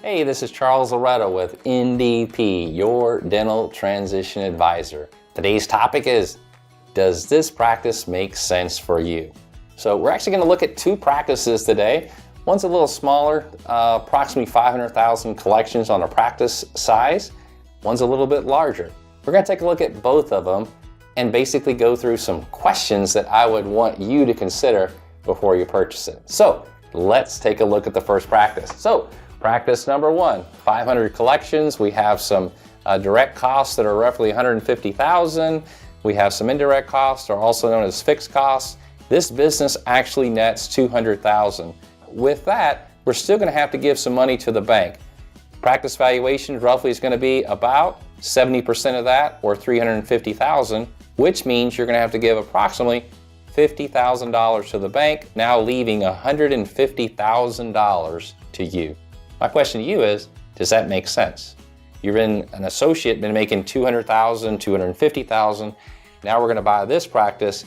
Hey, this is Charles Loretto with NDP, your dental transition advisor. Today's topic is, does this practice make sense for you? So we're actually going to look at two practices today. One's a little smaller, approximately 500,000 collections on a practice size. One's a little bit larger. We're going to take a look at both of them and basically go through some questions that I would want you to consider before you purchase it. So let's take a look at the first practice. So practice number one, 500 collections. We have some direct costs that are roughly 150,000. We have some indirect costs, or also known as fixed costs. This business actually nets 200,000. With that, we're still going to have to give some money to the bank. Practice valuation roughly is going to be about 70% of that, or 350,000, which means you're going to have to give approximately $50,000 to the bank, now leaving $150,000 to you. My question to you is, does that make sense? You've been an associate, been making $200,000, $250,000. Now we're going to buy this practice.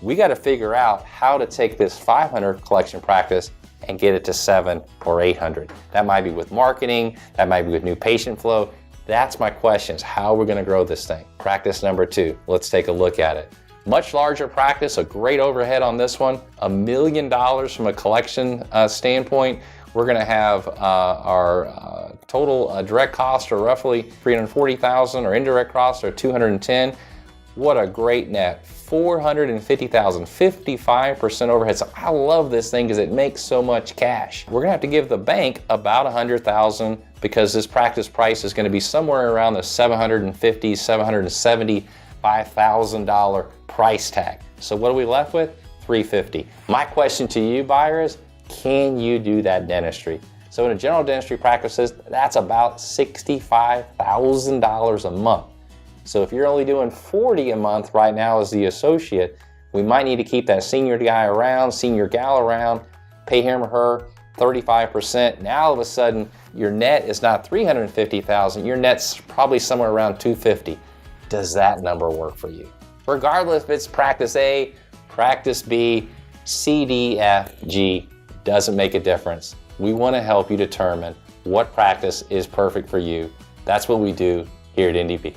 We got to figure out how to take this 500 collection practice and get it to 700 or 800. That might be with marketing, that might be with new patient flow. That's my question, is how we're going to grow this thing. Practice number two, let's take a look at it. Much larger practice, a great overhead on this one, $1 million from a collection standpoint. We're going to have our total direct costs are roughly $340,000, or indirect costs are $210,000. What a great net, $450,000, 55% overhead. So I love this thing because it makes so much cash. We're going to have to give the bank about $100,000 because this practice price is going to be somewhere around the $750,000, $775,000 price tag. So what are we left with? $350,000. My question to you, buyer, is, can you do that dentistry? So in a general dentistry practices, that's about $65,000 a month. So if you're only doing $40,000 a month right now as the associate, we might need to keep that senior guy around, senior gal around, pay him or her 35%. Now all of a sudden, your net is not $350,000, your net's probably somewhere around $250,000. Does that number work for you? Regardless if it's practice A, practice B, C, D, F, G, doesn't make a difference. We want to help you determine what practice is perfect for you. That's what we do here at NDP.